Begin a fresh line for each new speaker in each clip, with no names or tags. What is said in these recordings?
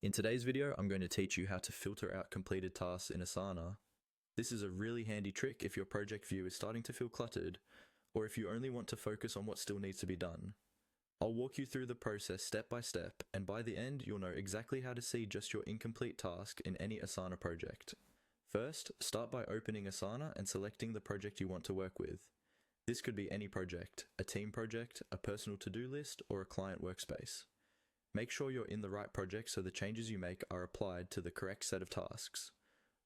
In today's video, I'm going to teach you how to filter out completed tasks in Asana. This is a really handy trick if your project view is starting to feel cluttered, or if you only want to focus on what still needs to be done. I'll walk you through the process step by step, and by the end, you'll know exactly how to see just your incomplete task in any Asana project. First, start by opening Asana and selecting the project you want to work with. This could be any project, a team project, a personal to-do list, or a client workspace. Make sure you're in the right project so the changes you make are applied to the correct set of tasks.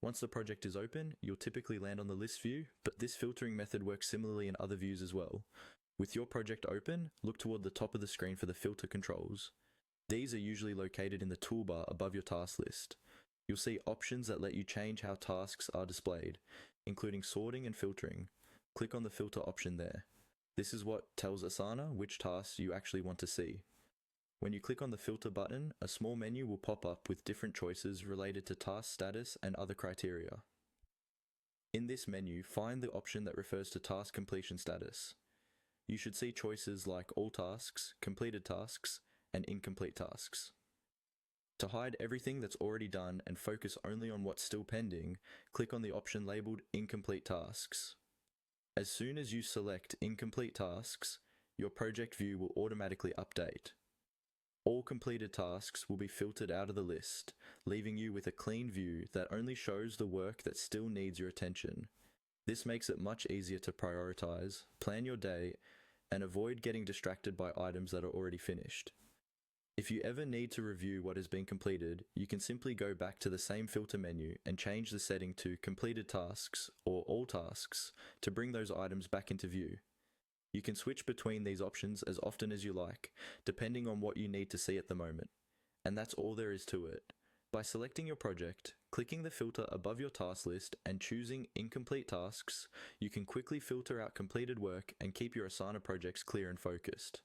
Once the project is open, you'll typically land on the list view, but this filtering method works similarly in other views as well. With your project open, look toward the top of the screen for the filter controls. These are usually located in the toolbar above your task list. You'll see options that let you change how tasks are displayed, including sorting and filtering. Click on the filter option there. This is what tells Asana which tasks you actually want to see. When you click on the filter button, a small menu will pop up with different choices related to task status and other criteria. In this menu, find the option that refers to task completion status. You should see choices like all tasks, completed tasks, and incomplete tasks. To hide everything that's already done and focus only on what's still pending, click on the option labeled Incomplete Tasks. As soon as you select Incomplete Tasks, your project view will automatically update. All completed tasks will be filtered out of the list, leaving you with a clean view that only shows the work that still needs your attention. This makes it much easier to prioritize, plan your day, and avoid getting distracted by items that are already finished. If you ever need to review what has been completed, you can simply go back to the same filter menu and change the setting to Completed Tasks or All Tasks to bring those items back into view. You can switch between these options as often as you like, depending on what you need to see at the moment. And that's all there is to it. By selecting your project, clicking the filter above your task list, and choosing Incomplete Tasks, you can quickly filter out completed work and keep your Asana projects clear and focused.